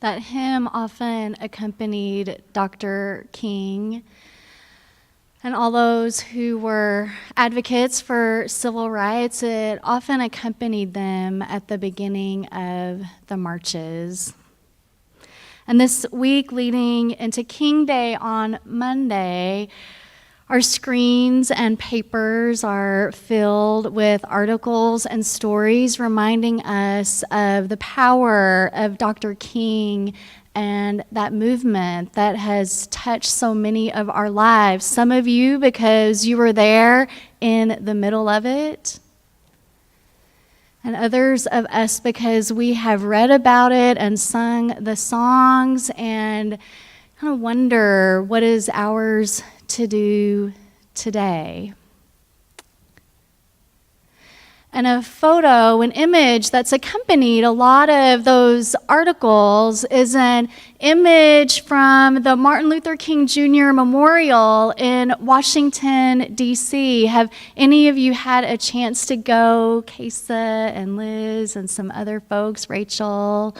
That hymn often accompanied Dr. King and all those who were advocates for civil rights. It often accompanied them at the beginning of the marches. And this week leading into King Day on Monday, our screens and papers are filled with articles and stories reminding us of the power of Dr. King and that movement that has touched so many of our lives. Some of you because you were there in the middle of it, and others of us because we have read about it and sung the songs and kind of wonder what is ours to do today. And a photo, an image that's accompanied a lot of those articles is an image from the Martin Luther King Jr. Memorial in Washington, D.C. Have any of you had a chance to go? Kesa and Liz and some other folks, Rachel.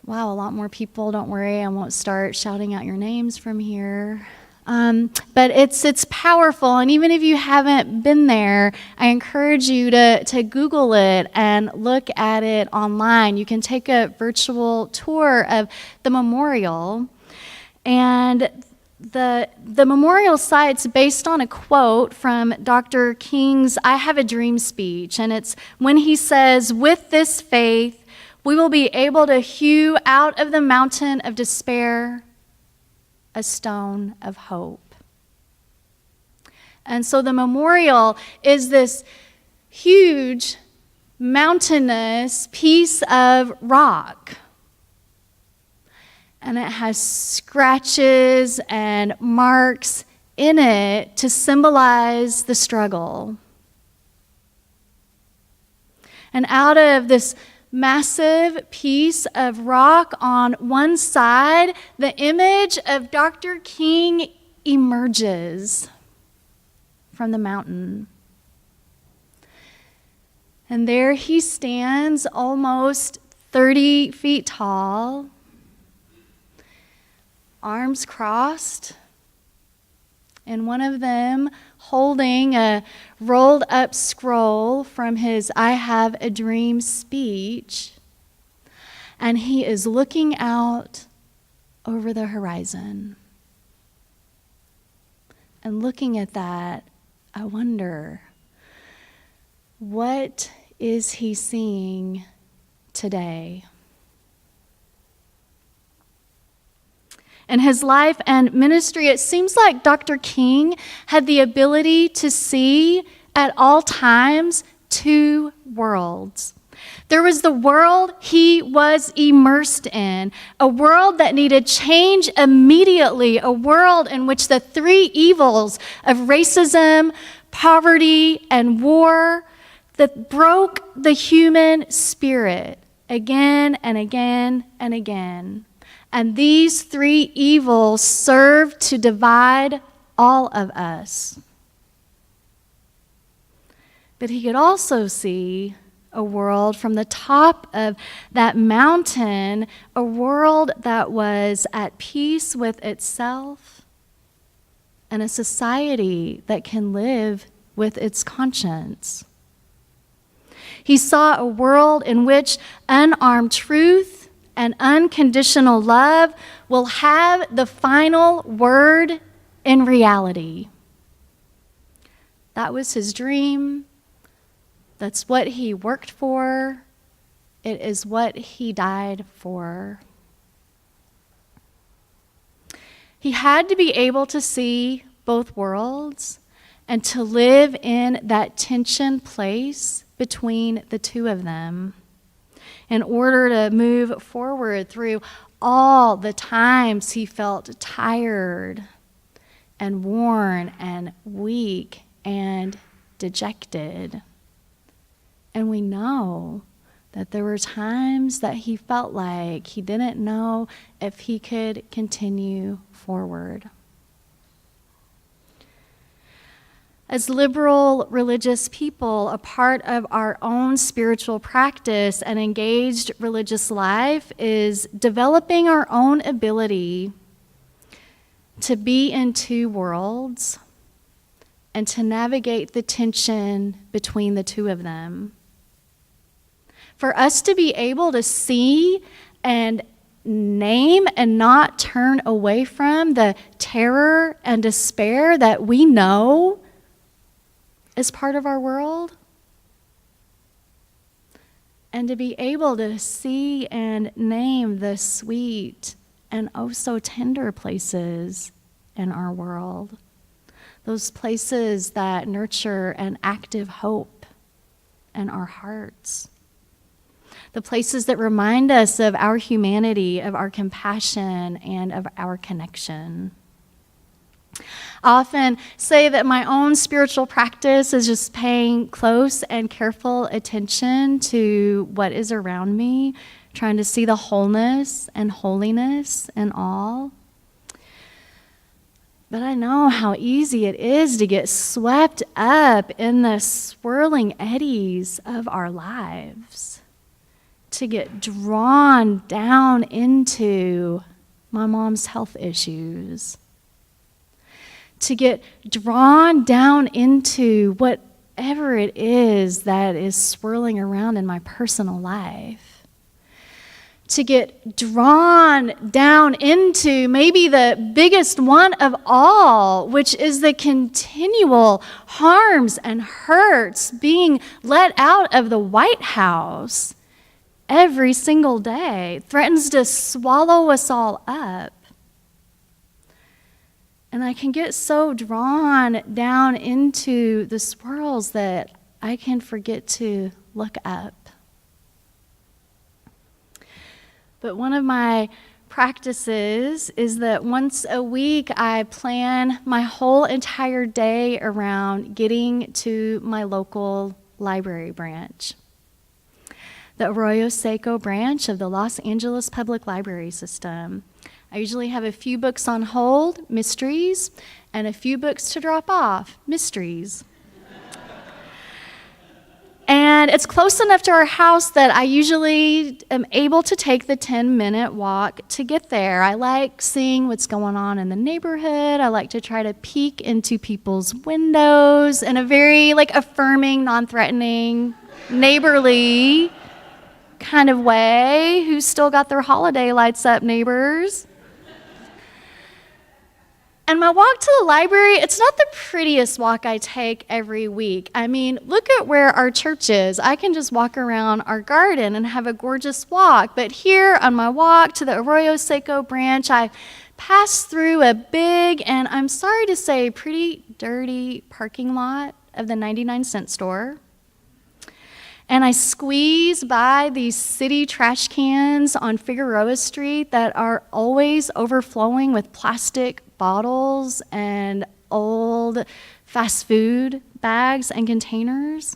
Wow, a lot more people. Don't worry, I won't start shouting out your names from here. But it's powerful, and even if you haven't been there, I encourage you to Google it and look at it online. You can take a virtual tour of the memorial, and the memorial site's based on a quote from Dr. King's I Have a Dream speech, and it's when he says, "With this faith, we will be able to hew out of the mountain of despair a stone of hope." And so the memorial is this huge, mountainous piece of rock. And it has scratches and marks in it to symbolize the struggle. And out of this massive piece of rock on one side, the image of Dr. King emerges from the mountain. And there he stands, almost 30 feet tall, arms crossed, and one of them holding a rolled up scroll from his I Have a Dream speech, and he is looking out over the horizon. And looking at that, I wonder, what is he seeing today? In his life and ministry, it seems like Dr. King had the ability to see at all times two worlds. There was the world he was immersed in, a world that needed change immediately, a world in which the three evils of racism, poverty, and war that broke the human spirit again and again and again. And these three evils serve to divide all of us. But he could also see a world from the top of that mountain, a world that was at peace with itself, and a society that can live with its conscience. He saw a world in which unarmed truth and unconditional love will have the final word in reality. That was his dream. That's what he worked for. It is what he died for. He had to be able to see both worlds and to live in that tension place between the two of them in order to move forward through all the times he felt tired and worn and weak and dejected. And we know that there were times that he felt like he didn't know if he could continue forward. As liberal religious people, a part of our own spiritual practice and engaged religious life is developing our own ability to be in two worlds and to navigate the tension between the two of them. For us to be able to see and name and not turn away from the terror and despair that we know is part of our world, and to be able to see and name the sweet and oh so tender places in our world, those places that nurture an active hope in our hearts, the places that remind us of our humanity, of our compassion, and of our connection. I often say that my own spiritual practice is just paying close and careful attention to what is around me, trying to see the wholeness and holiness in all. But I know how easy it is to get swept up in the swirling eddies of our lives, to get drawn down into my mom's health issues, to get drawn down into whatever it is that is swirling around in my personal life, to get drawn down into maybe the biggest one of all, which is the continual harms and hurts being let out of the White House every single day, threatens to swallow us all up. And I can get so drawn down into the swirls that I can forget to look up. But one of my practices is that once a week I plan my whole entire day around getting to my local library branch, the Arroyo Seco branch of the Los Angeles Public Library System. I usually have a few books on hold, mysteries, and a few books to drop off, mysteries. And it's close enough to our house that I usually am able to take the 10-minute walk to get there. I like seeing what's going on in the neighborhood. I like to try to peek into people's windows in a very affirming, non-threatening, neighborly kind of way. Who's still got their holiday lights up, neighbors? And my walk to the library, it's not the prettiest walk I take every week. I mean, look at where our church is. I can just walk around our garden and have a gorgeous walk. But here on my walk to the Arroyo Seco branch, I pass through a big, and I'm sorry to say, pretty dirty parking lot of the 99-cent store. And I squeeze by these city trash cans on Figueroa Street that are always overflowing with plastic bottles and old fast food bags and containers.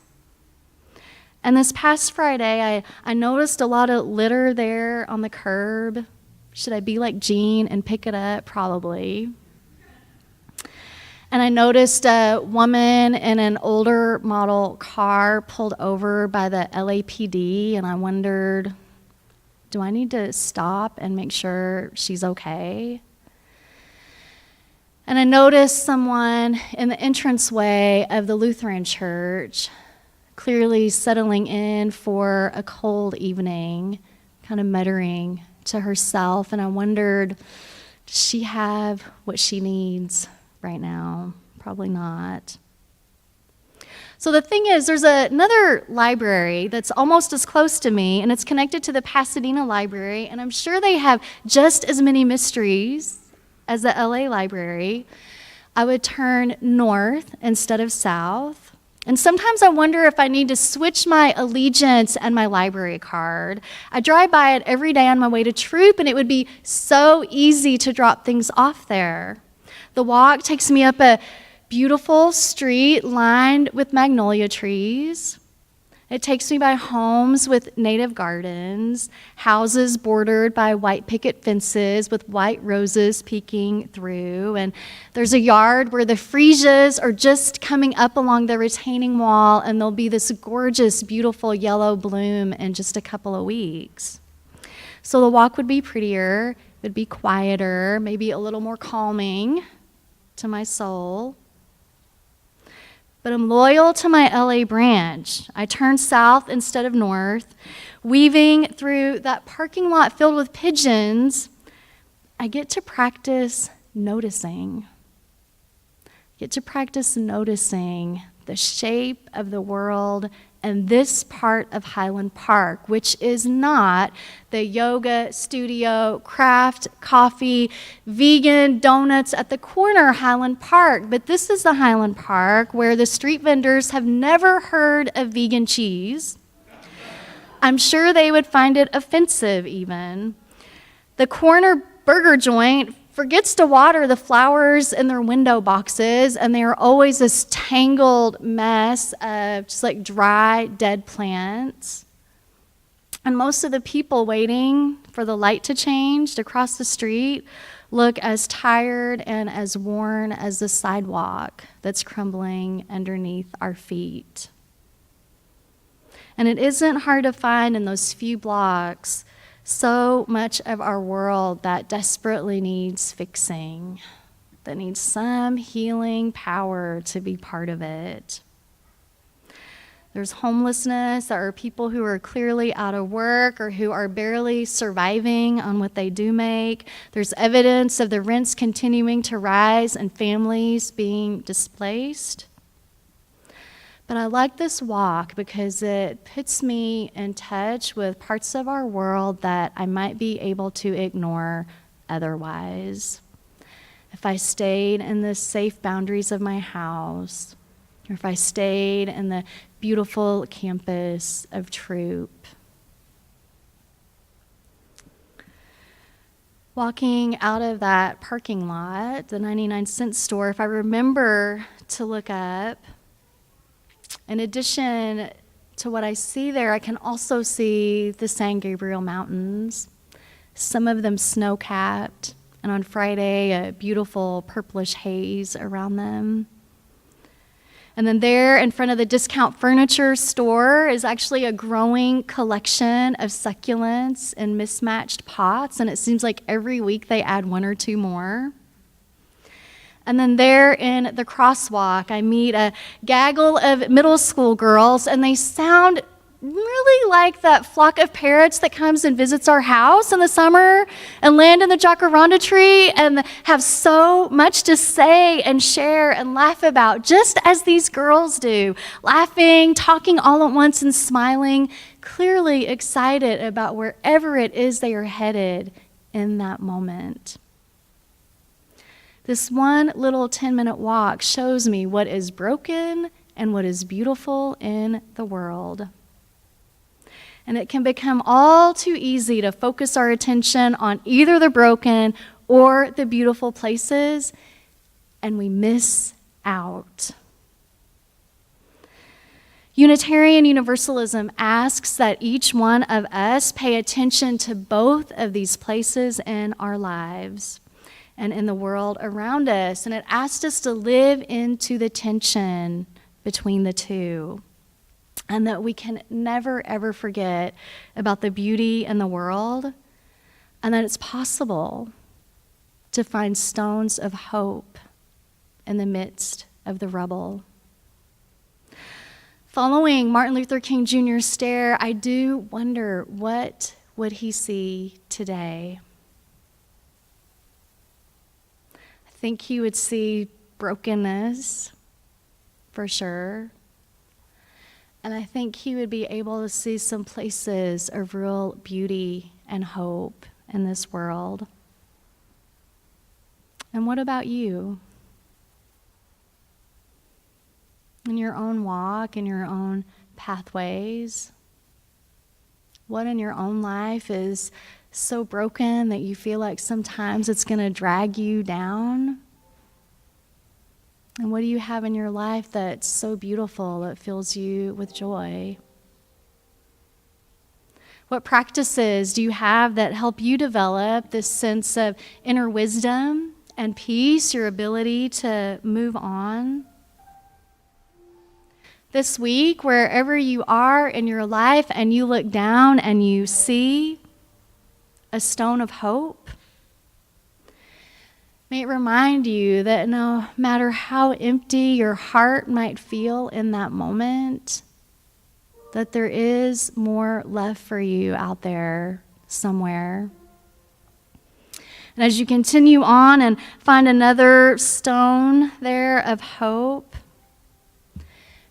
And this past Friday, I noticed a lot of litter there on the curb. Should I be like Jean and pick it up? Probably. And I noticed a woman in an older model car pulled over by the LAPD, and I wondered, do I need to stop and make sure she's okay? And I noticed someone in the entranceway of the Lutheran church, clearly settling in for a cold evening, kind of muttering to herself, and I wondered, does she have what she needs right now? Probably not. So the thing is, there's another library that's almost as close to me, and it's connected to the Pasadena Library, and I'm sure they have just as many mysteries as the LA Library. I would turn north instead of south. And sometimes I wonder if I need to switch my allegiance and my library card. I drive by it every day on my way to troop, and it would be so easy to drop things off there. The walk takes me up a beautiful street lined with magnolia trees. It takes me by homes with native gardens, houses bordered by white picket fences with white roses peeking through, and there's a yard where the freesias are just coming up along the retaining wall, and there'll be this gorgeous, beautiful yellow bloom in just a couple of weeks. So the walk would be prettier, it would be quieter, maybe a little more calming to my soul. But I'm loyal to my LA branch. I turn south instead of north, weaving through that parking lot filled with pigeons. I get to practice noticing. Get to practice noticing the shape of the world and this part of Highland Park, which is not the yoga studio, craft, coffee, vegan donuts at the corner Highland Park, but this is the Highland Park where the street vendors have never heard of vegan cheese. I'm sure they would find it offensive even. The corner burger joint forgets to water the flowers in their window boxes, and they are always this tangled mess of just like dry, dead plants. And most of the people waiting for the light to change to cross the street look as tired and as worn as the sidewalk that's crumbling underneath our feet. And it isn't hard to find in those few blocks so much of our world that desperately needs fixing, that needs some healing power to be part of it. There's homelessness. There are people who are clearly out of work or who are barely surviving on what they do make. There's evidence of the rents continuing to rise and families being displaced. But I like this walk because it puts me in touch with parts of our world that I might be able to ignore otherwise. If I stayed in the safe boundaries of my house, or if I stayed in the beautiful campus of Troop. Walking out of that parking lot, the 99-cent store, if I remember to look up, in addition to what I see there, I can also see the San Gabriel Mountains, some of them snow-capped, and on Friday, a beautiful purplish haze around them. And then there in front of the discount furniture store is actually a growing collection of succulents in mismatched pots, and it seems like every week they add one or two more. And then there in the crosswalk, I meet a gaggle of middle school girls, and they sound really like that flock of parrots that comes and visits our house in the summer and land in the jacaranda tree and have so much to say and share and laugh about, just as these girls do, laughing, talking all at once and smiling, clearly excited about wherever it is they are headed in that moment. This one little 10-minute walk shows me what is broken and what is beautiful in the world. And it can become all too easy to focus our attention on either the broken or the beautiful places, and we miss out. Unitarian Universalism asks that each one of us pay attention to both of these places in our lives and in the world around us. And it asked us to live into the tension between the two. And that we can never, ever forget about the beauty in the world. And that it's possible to find stones of hope in the midst of the rubble. Following Martin Luther King Jr.'s stare, I do wonder, what would he see today? I think he would see brokenness, for sure. And I think he would be able to see some places of real beauty and hope in this world. And what about you? In your own walk, in your own pathways? What in your own life is so broken that you feel like sometimes it's going to drag you down? And what do you have in your life that's so beautiful that fills you with joy? What practices do you have that help you develop this sense of inner wisdom and peace, your ability to move on? This week, wherever you are in your life and you look down and you see a stone of hope, may it remind you that no matter how empty your heart might feel in that moment, that there is more left for you out there somewhere. And as you continue on and find another stone there of hope,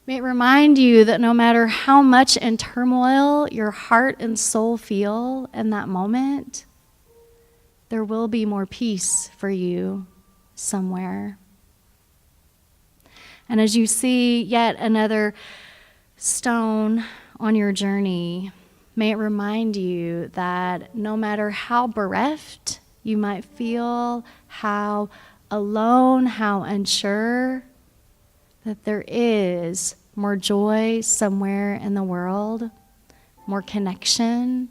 may it remind you that no matter how much in turmoil your heart and soul feel in that moment, there will be more peace for you somewhere. And as you see yet another stone on your journey, may it remind you that no matter how bereft you might feel, how alone, how unsure, that there is more joy somewhere in the world, more connection,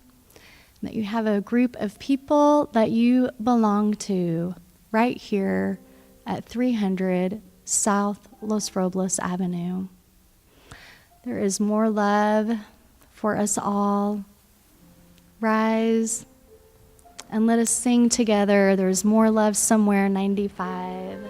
that you have a group of people that you belong to right here at 300 South Los Robles Avenue. There is more love for us all. Rise and let us sing together. There's more love somewhere, 95.